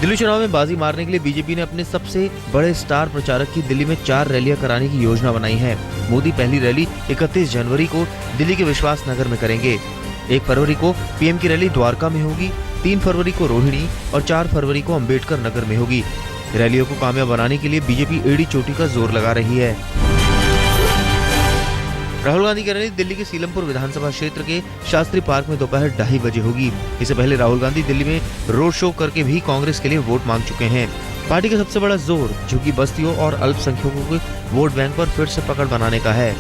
दिल्ली चुनाव में बाजी मारने के लिए बीजेपी ने अपने सबसे बड़े स्टार प्रचारक की दिल्ली में 4 रैलियां कराने की योजना बनाई है। मोदी पहली रैली 31 जनवरी को दिल्ली के विश्वास नगर में करेंगे। 1 फरवरी को पीएम की रैली द्वारका में होगी, 3 फरवरी को रोहिणी और 4 फरवरी को अंबेडकर नगर में होगी। रैलियों को कामयाब बनाने के लिए बीजेपी एड़ी चोटी का जोर लगा रही है। राहुल गांधी की रैली दिल्ली के सीलमपुर विधानसभा क्षेत्र के शास्त्री पार्क में दोपहर 2:30 बजे होगी। इससे पहले राहुल गांधी दिल्ली में रोड शो करके भी कांग्रेस के लिए वोट मांग चुके हैं। पार्टी का सबसे बड़ा जोर झुग्गी बस्तियों और अल्पसंख्यकों के वोट बैंक पर फिर से पकड़ बनाने का है।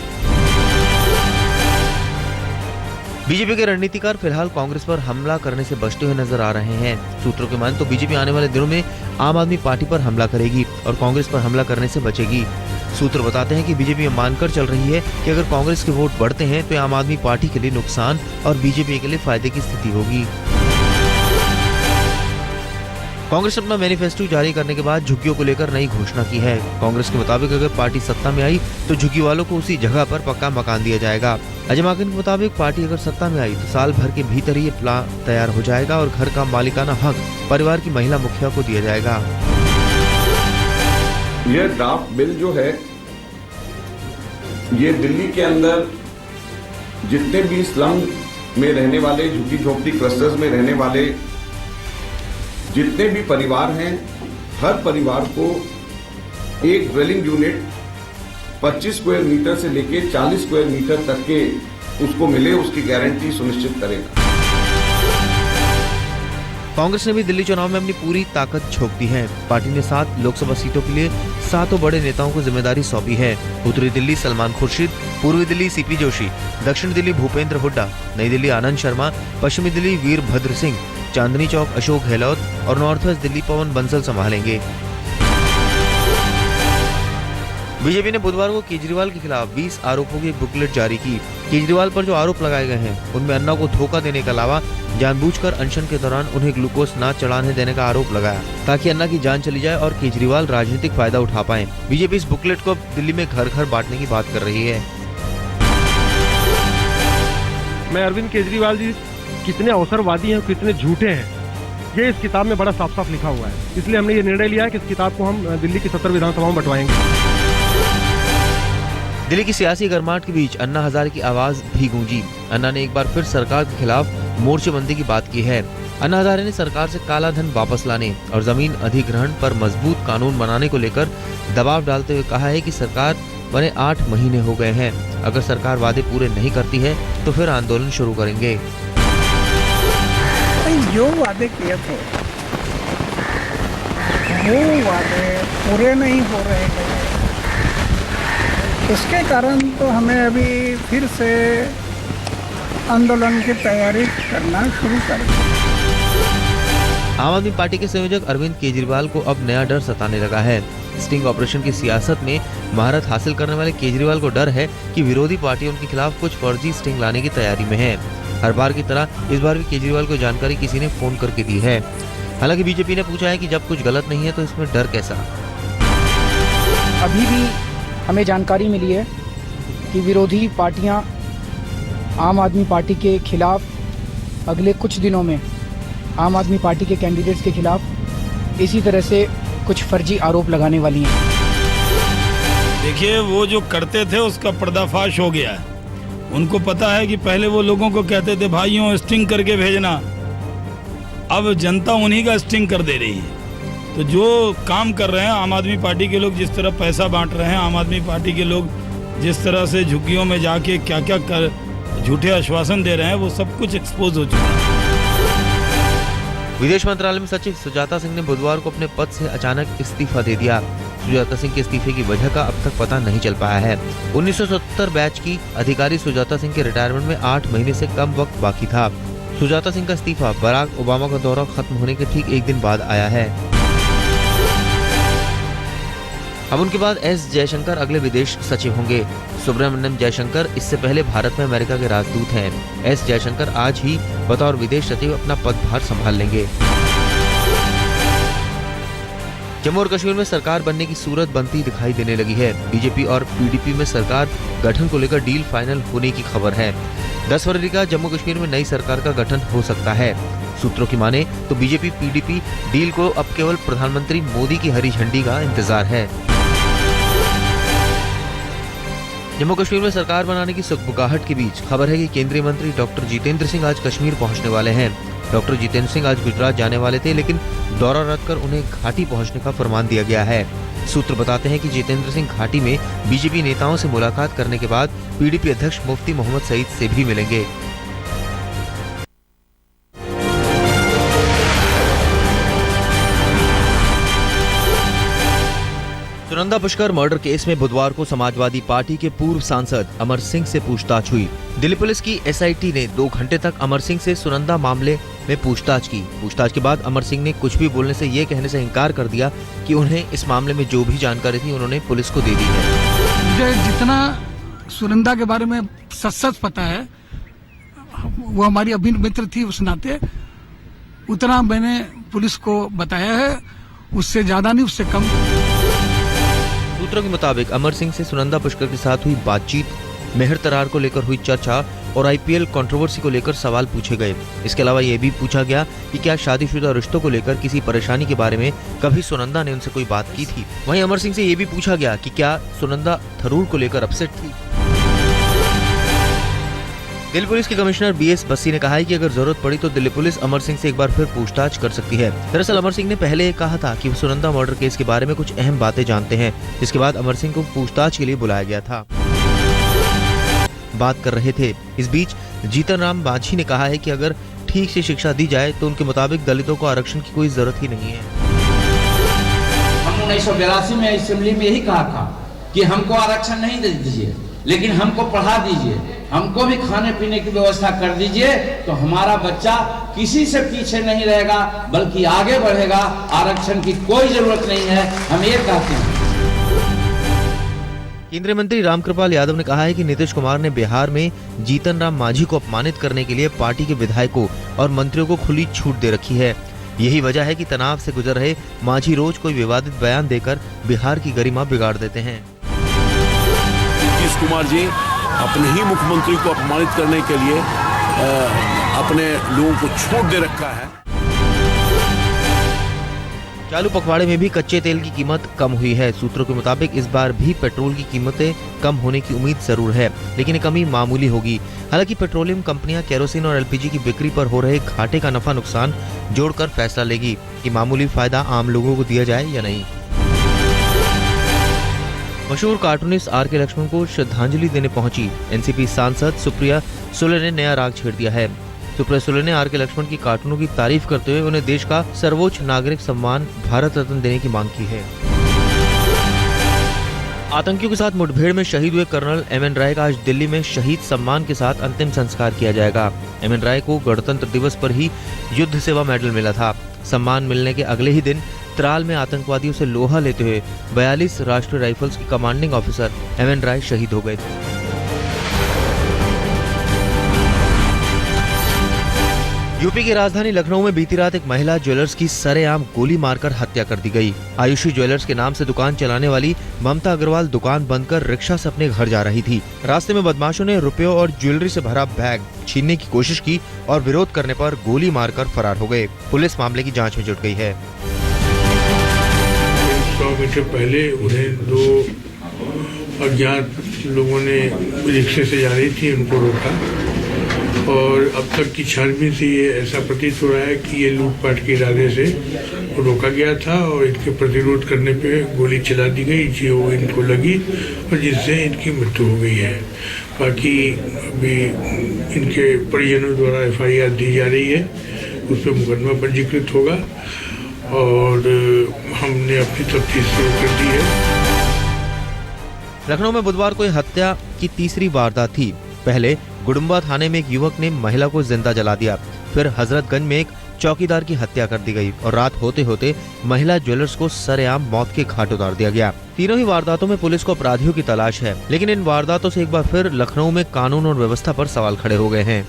बीजेपी के रणनीतिकार फिलहाल कांग्रेस पर हमला करने से बचते हुए नजर आ रहे हैं। सूत्रों के माने तो बीजेपी आने वाले दिनों में आम आदमी पार्टी पर हमला करेगी और कांग्रेस पर हमला करने से बचेगी। सूत्र बताते हैं कि बीजेपी ये मानकर चल रही है कि अगर कांग्रेस के वोट बढ़ते हैं तो आम आदमी पार्टी के लिए नुकसान और बीजेपी के लिए फायदे की स्थिति होगी। कांग्रेस अपना मैनिफेस्टो जारी करने के बाद झुग्गियों को लेकर नई घोषणा की है। कांग्रेस के मुताबिक अगर पार्टी सत्ता में आई तो झुग्गी वालों को उसी जगह पर पक्का मकान दिया जाएगा। अजय माकन के मुताबिक पार्टी अगर सत्ता में आई तो साल भर के भीतर ही ये प्लान तैयार हो जाएगा और घर का मालिकाना हक परिवार की महिला मुखिया को दिया जाएगा। यह ड्राफ्ट बिल जो है ये दिल्ली के अंदर जितने भी स्लम में रहने वाले, झुग्गी झोपड़ी क्लस्टर्स में रहने वाले जितने भी परिवार हैं, हर परिवार को एक ड्वेलिंग यूनिट 25 स्क्वायर मीटर से लेके 40 स्क्वायर मीटर तक के उसको मिले, उसकी गारंटी सुनिश्चित करेगा। कांग्रेस ने भी दिल्ली चुनाव में अपनी पूरी ताकत झोंक दी है। पार्टी ने 7 लोकसभा सीटों के लिए 7 बड़े नेताओं को जिम्मेदारी सौंपी है। उत्तरी दिल्ली सलमान खुर्शीद, पूर्वी दिल्ली सीपी जोशी, दक्षिण दिल्ली भूपेंद्र हुड्डा, नई दिल्ली आनंद शर्मा, पश्चिमी दिल्ली वीरभद्र सिंह, चांदनी चौक अशोक गहलोत और नॉर्थ वेस्ट दिल्ली पवन बंसल संभालेंगे। बीजेपी ने बुधवार को केजरीवाल के खिलाफ 20 आरोपों की एक बुकलेट जारी की। केजरीवाल पर जो आरोप लगाए गए हैं उनमें अन्ना को धोखा देने के अलावा जानबूझकर अनशन के दौरान उन्हें ग्लूकोज न चढ़ाने देने का आरोप लगाया ताकि अन्ना की जान चली जाए और केजरीवाल राजनीतिक फायदा उठा पाए। बीजेपी इस बुकलेट को दिल्ली में घर घर बांटने की बात कर रही है। मैं अरविंद केजरीवाल जी कितने अवसरवादी हैं, कितने झूठे हैं, ये इस किताब में बड़ा साफ साफ लिखा हुआ है। इसलिए हमने ये निर्णय लिया है कि इस किताब को हम दिल्ली की 70 विधानसभाओं में बंटवाएंगे। दिल्ली की सियासी गर्माहट के बीच अन्ना हजारे की आवाज भी गूंजी। अन्ना ने एक बार फिर सरकार के खिलाफ मोर्चेबंदी की बात की है। अन्ना हजारे ने सरकार से काला धन वापस लाने और जमीन अधिग्रहण पर मजबूत कानून बनाने को लेकर दबाव डालते हुए कहा है कि सरकार बने 8 महीने हो गए हैं। अगर सरकार वादे पूरे नहीं करती है तो फिर आंदोलन शुरू करेंगे। जो वादे किए थे वो वादे पूरे नहीं हो रहे हैं। इसके कारण तो हमें अभी फिर से आंदोलन की तैयारी करना शुरू कर दी। आम आदमी पार्टी के संयोजक अरविंद केजरीवाल को अब नया डर सताने लगा है। स्टिंग ऑपरेशन की सियासत में महारत हासिल करने वाले केजरीवाल को डर है कि विरोधी पार्टी उनके खिलाफ कुछ फर्जी स्टिंग लाने की तैयारी में है। हर बार की तरह इस बार भी केजरीवाल को जानकारी किसी ने फोन करके दी है। हालांकि बीजेपी ने पूछा है कि जब कुछ गलत नहीं है तो इसमें डर कैसा। अभी भी हमें जानकारी मिली है कि विरोधी पार्टियां आम आदमी पार्टी के खिलाफ अगले कुछ दिनों में आम आदमी पार्टी के कैंडिडेट्स के खिलाफ इसी तरह से कुछ फर्जी आरोप लगाने वाली हैं। देखिए, वो जो करते थे उसका पर्दाफाश हो गया है। उनको पता है कि पहले वो लोगों को कहते थे भाइयों स्टिंग करके भेजना, अब जनता उन्हीं का स्टिंग कर दे रही है। तो जो काम कर रहे हैं आम आदमी पार्टी के लोग, जिस तरह पैसा बांट रहे हैं, आम आदमी पार्टी के लोग जिस तरह से झुग्गियों में जाके क्या क्या कर झूठे आश्वासन दे रहे हैं, वो सब कुछ एक्सपोज हो चुका है। विदेश मंत्रालय में सचिव सुजाता सिंह ने बुधवार को अपने पद से अचानक इस्तीफा दे दिया। सुजाता सिंह के इस्तीफे की वजह का अब तक पता नहीं चल पाया है। 1970 बैच की अधिकारी सुजाता सिंह के रिटायरमेंट में 8 महीने से कम वक्त बाकी था। सुजाता सिंह का इस्तीफा बराक ओबामा का दौरा खत्म होने के ठीक 1 दिन बाद आया है। अब उनके बाद एस जयशंकर अगले विदेश सचिव होंगे। सुब्रमण्यम जयशंकर इससे पहले भारत में अमेरिका के राजदूत हैं। एस जयशंकर आज ही बतौर विदेश सचिव अपना पदभार संभाल लेंगे। जम्मू और कश्मीर में सरकार बनने की सूरत बनती दिखाई देने लगी है। बीजेपी और पीडीपी में सरकार गठन को लेकर डील फाइनल होने की खबर है। 10 फरवरी का जम्मू कश्मीर में नई सरकार का गठन हो सकता है। सूत्रों की माने तो बीजेपी पीडीपी डील को अब केवल प्रधानमंत्री मोदी की हरी झंडी का इंतजार है। जम्मू कश्मीर में सरकार बनाने की सुगबुगाहट के बीच खबर है कि केंद्रीय मंत्री डॉक्टर जितेंद्र सिंह आज कश्मीर पहुंचने वाले हैं। डॉक्टर जितेंद्र सिंह आज गुजरात जाने वाले थे, लेकिन दौरा रद्द कर उन्हें घाटी पहुंचने का फरमान दिया गया है। सूत्र बताते हैं कि जितेंद्र सिंह घाटी में बीजेपी नेताओं से मुलाकात करने के बाद पीडीपी अध्यक्ष मुफ्ती मोहम्मद सईद से भी मिलेंगे। सुनंदा पुष्कर मर्डर केस में बुधवार को समाजवादी पार्टी के पूर्व सांसद अमर सिंह से पूछताछ हुई। दिल्ली पुलिस की एसआईटी ने 2 घंटे तक अमर सिंह से सुनंदा मामले में पूछताछ की। पूछताछ के बाद अमर सिंह ने कुछ भी बोलने से ये कहने से इनकार कर दिया कि उन्हें इस मामले में जो भी जानकारी थी उन्होंने पुलिस को दे दी है। मुझे जितना सुनंदा के बारे में सच पता है, वो हमारी अभिन्न मित्र थी उस नाते, उतना मैंने पुलिस को बताया है, उससे ज्यादा नहीं उससे कम। सूत्रों के मुताबिक अमर सिंह से सुनंदा पुष्कर के साथ हुई बातचीत, मेहर तरार को लेकर हुई चर्चा और आईपीएल कंट्रोवर्सी को लेकर सवाल पूछे गए। इसके अलावा ये भी पूछा गया कि क्या शादीशुदा रिश्तों को लेकर किसी परेशानी के बारे में कभी सुनंदा ने उनसे कोई बात की थी। वहीं अमर सिंह से ये भी पूछा गया कि क्या सुनंदा थरूर को लेकर अपसेट थी। दिल्ली पुलिस के कमिश्नर बीएस बस्सी ने कहा है कि अगर जरूरत पड़ी तो दिल्ली पुलिस अमर सिंह से एक बार फिर पूछताछ कर सकती है। दरअसल अमर सिंह ने पहले कहा था कि वो सुनंदा मर्डर केस के बारे में कुछ अहम बातें जानते हैं, जिसके बाद अमर सिंह को पूछताछ के लिए बुलाया गया था। बात कर रहे थे। इस बीच जीतन राम मांझी ने कहा है कि अगर ठीक से शिक्षा दी जाए तो उनके मुताबिक दलितों को आरक्षण की कोई जरूरत ही नहीं है। हम 1982 में असेंबली में यही कहा था कि हमको आरक्षण नहीं दे दीजिए, लेकिन हमको पढ़ा दीजिए, हमको भी खाने पीने की व्यवस्था कर दीजिए, तो हमारा बच्चा किसी से पीछे नहीं रहेगा बल्कि आगे बढ़ेगा। आरक्षण की कोई जरूरत नहीं है, हम ये कहते हैं। केंद्रीय मंत्री रामकृपाल यादव ने कहा है कि नीतीश कुमार ने बिहार में जीतन राम मांझी को अपमानित करने के लिए पार्टी के विधायकों और मंत्रियों को खुली छूट दे रखी है। यही वजह है कि तनाव से गुजर रहे मांझी रोज कोई विवादित बयान देकर बिहार की गरिमा बिगाड़ देते हैं। नीतीश कुमार जी अपने ही मुख्यमंत्री को अपमानित करने के लिए अपने लोगों को छूट दे रखा है। चालू पखवाड़े में भी कच्चे तेल की कीमत कम हुई है। सूत्रों के मुताबिक इस बार भी पेट्रोल की कीमतें कम होने की उम्मीद जरूर है, लेकिन ये कमी मामूली होगी। हालांकि पेट्रोलियम कंपनियां केरोसिन और एलपीजी की बिक्री पर हो रहे घाटे का नफा नुकसान जोड़कर फैसला लेगी कि मामूली फायदा आम लोगों को दिया जाए या नहीं। मशहूर कार्टूनिस्ट आर के लक्ष्मण को श्रद्धांजलि देने पहुंची एनसीपी सांसद सुप्रिया सुले ने नया राग छेड़ दिया है। सुप्रिया सुले ने आर के लक्ष्मण की कार्टूनों की तारीफ करते हुए उन्हें देश का सर्वोच्च नागरिक सम्मान भारत रत्न देने की मांग की है। आतंकियों के साथ मुठभेड़ में शहीद हुए कर्नल एमएन राय का आज दिल्ली में शहीद सम्मान के साथ अंतिम संस्कार किया जाएगा। एमएन राय को गणतंत्र दिवस पर ही युद्ध सेवा मेडल मिला था। सम्मान मिलने के अगले ही दिन त्राल में आतंकवादियों से लोहा लेते हुए 42 राष्ट्रीय राइफल्स के कमांडिंग ऑफिसर एमएन राय शहीद हो गए थे। यूपी की राजधानी लखनऊ में बीती रात एक महिला ज्वेलर्स की सरेआम गोली मारकर हत्या कर दी गई। आयुषी ज्वेलर्स के नाम से दुकान चलाने वाली ममता अग्रवाल दुकान बंद कर रिक्शा से अपने घर जा रही थी। रास्ते में बदमाशों ने रुपयों और ज्वेलरी से भरा बैग छीनने की कोशिश की और विरोध करने पर गोली मारकर फरार हो गए। पुलिस मामले की जांच में जुट गई है। 100 मीटर पहले उन्हें 2 अज्ञात लोगों ने रिक्शे से जा रही थी, उनको रोका और अब तक की छानबीन से ये ऐसा प्रतीत हो रहा है कि ये लूटपाट के इरादे से रोका गया था और इनके प्रतिरोध करने पे गोली चला दी गई जो इनको लगी और जिससे इनकी मृत्यु हो गई है। बाकी अभी इनके परिजनों द्वारा एफआईआर दी जा रही है, उस पर मुकदमा पंजीकृत होगा और हमने अपनी तफ्तीश शुरू कर दी है। लखनऊ में बुधवार को हत्या की तीसरी वारदात थी। पहले गुडुम्बा थाने में एक युवक ने महिला को जिंदा जला दिया, फिर हजरतगंज में एक चौकीदार की हत्या कर दी गई और रात होते होते महिला ज्वेलर्स को सरेआम मौत के घाट उतार दिया गया। तीनों ही वारदातों में पुलिस को अपराधियों की तलाश है, लेकिन इन वारदातों से एक बार फिर लखनऊ में कानून और व्यवस्था पर सवाल खड़े हो गए हैं।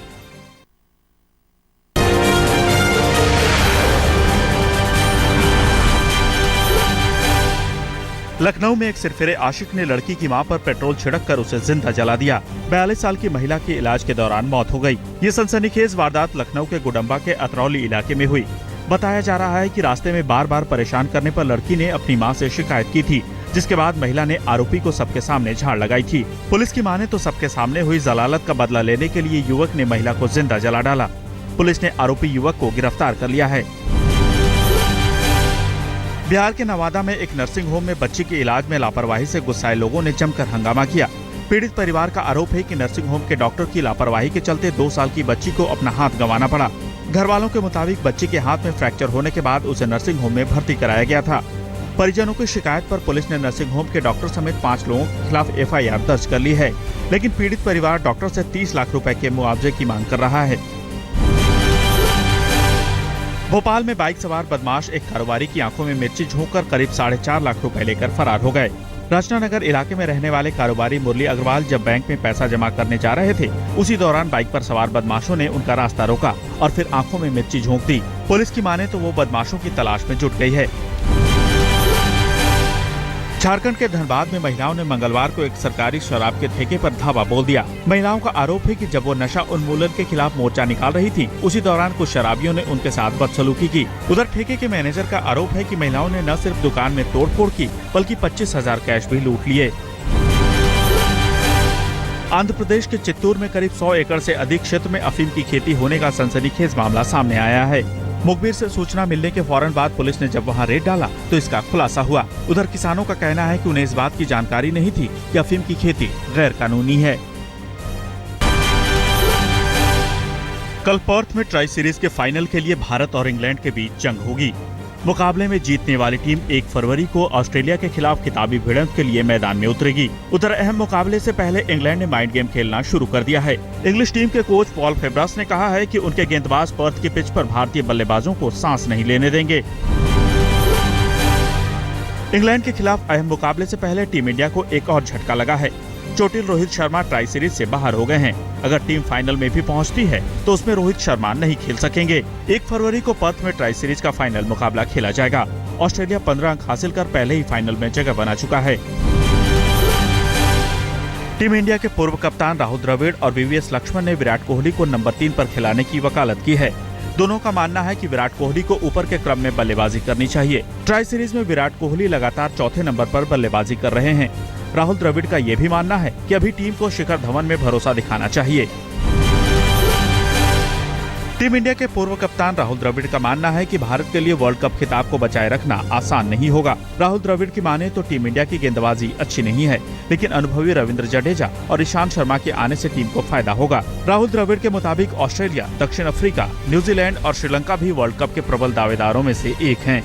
लखनऊ में एक सिरफिरे आशिक ने लड़की की मां पर पेट्रोल छिड़क कर उसे जिंदा जला दिया। 42 साल की महिला की इलाज के दौरान मौत हो गई। ये सनसनीखेज वारदात लखनऊ के गुडम्बा के अतरौली इलाके में हुई। बताया जा रहा है कि रास्ते में बार बार परेशान करने पर लड़की ने अपनी मां से शिकायत की थी, जिसके बाद महिला ने आरोपी को सबके सामने झाड़ लगाई थी। पुलिस की माने तो सबके सामने हुई जलालत का बदला लेने के लिए युवक ने महिला को जिंदा जला डाला। पुलिस ने आरोपी युवक को गिरफ्तार कर लिया है। बिहार के नवादा में एक नर्सिंग होम में बच्ची के इलाज में लापरवाही से गुस्साए लोगों ने जमकर हंगामा किया। पीड़ित परिवार का आरोप है कि नर्सिंग होम के डॉक्टर की लापरवाही के चलते 2 साल की बच्ची को अपना हाथ गंवाना पड़ा। घर वालों के मुताबिक बच्ची के हाथ में फ्रैक्चर होने के बाद उसे नर्सिंग होम में भर्ती कराया गया था। परिजनों की शिकायत पर पुलिस ने नर्सिंग होम के डॉक्टर समेत 5 लोगों के खिलाफ FIR दर्ज कर ली है, लेकिन पीड़ित परिवार डॉक्टर से 30 लाख रुपए के मुआवजे की मांग कर रहा है। भोपाल में बाइक सवार बदमाश एक कारोबारी की आंखों में मिर्ची झोंककर करीब 4.5 लाख रुपए लेकर फरार हो गए। रचना नगर इलाके में रहने वाले कारोबारी मुरली अग्रवाल जब बैंक में पैसा जमा करने जा रहे थे, उसी दौरान बाइक पर सवार बदमाशों ने उनका रास्ता रोका और फिर आंखों में मिर्ची झोंक दी। पुलिस की माने तो वो बदमाशों की तलाश में जुट गई है। झारखंड के धनबाद में महिलाओं ने मंगलवार को एक सरकारी शराब के ठेके पर धावा बोल दिया। महिलाओं का आरोप है कि जब वो नशा उन्मूलन के खिलाफ मोर्चा निकाल रही थी, उसी दौरान कुछ शराबियों ने उनके साथ बदसलूकी की। उधर ठेके के मैनेजर का आरोप है कि महिलाओं ने न सिर्फ दुकान में तोड़फोड़ की, बल्कि 25,000 कैश भी लूट लिए। आंध्र प्रदेश के चित्तूर में करीब 100 एकड़ से अधिक क्षेत्र में अफीम की खेती होने का सनसनीखेज मामला सामने आया है। मुखबिर से सूचना मिलने के फौरन बाद पुलिस ने जब वहां रेड डाला तो इसका खुलासा हुआ। उधर किसानों का कहना है कि उन्हें इस बात की जानकारी नहीं थी कि अफीम की खेती गैर कानूनी है। कल पर्थ में ट्राई सीरीज के फाइनल के लिए भारत और इंग्लैंड के बीच जंग होगी। मुकाबले में जीतने वाली टीम 1 फरवरी को ऑस्ट्रेलिया के खिलाफ खिताबी भिड़ंत के लिए मैदान में उतरेगी। उधर अहम मुकाबले से पहले इंग्लैंड ने माइंड गेम खेलना शुरू कर दिया है। इंग्लिश टीम के कोच पॉल फेब्रस ने कहा है कि उनके गेंदबाज पर्थ की पिच पर भारतीय बल्लेबाजों को सांस नहीं लेने देंगे। इंग्लैंड के खिलाफ अहम मुकाबले से पहले टीम इंडिया को एक और झटका लगा है। चोटिल रोहित शर्मा ट्राई सीरीज से बाहर हो गए हैं। अगर टीम फाइनल में भी पहुंचती है तो उसमें रोहित शर्मा नहीं खेल सकेंगे। 1 फरवरी को पर्थ में ट्राई सीरीज का फाइनल मुकाबला खेला जाएगा। ऑस्ट्रेलिया 15 अंक हासिल कर पहले ही फाइनल में जगह बना चुका है। टीम इंडिया के पूर्व कप्तान राहुल द्रविड़ और VVS लक्ष्मण ने विराट कोहली को नंबर 3 पर खिलाने की वकालत की है। दोनों का मानना है कि विराट कोहली को ऊपर के क्रम में बल्लेबाजी करनी चाहिए। ट्राई सीरीज में विराट कोहली लगातार चौथे नंबर पर बल्लेबाजी कर रहे हैं। राहुल द्रविड़ का ये भी मानना है कि अभी टीम को शिखर धवन में भरोसा दिखाना चाहिए। टीम इंडिया के पूर्व कप्तान राहुल द्रविड़ का मानना है कि भारत के लिए वर्ल्ड कप खिताब को बचाए रखना आसान नहीं होगा। राहुल द्रविड़ की माने तो टीम इंडिया की गेंदबाजी अच्छी नहीं है, लेकिन अनुभवी रविंद्र जडेजा और ईशांत शर्मा के आने से टीम को फायदा होगा। राहुल द्रविड़ के मुताबिक ऑस्ट्रेलिया, दक्षिण अफ्रीका, न्यूजीलैंड और श्रीलंका भी वर्ल्ड कप के प्रबल दावेदारों में से एक हैं।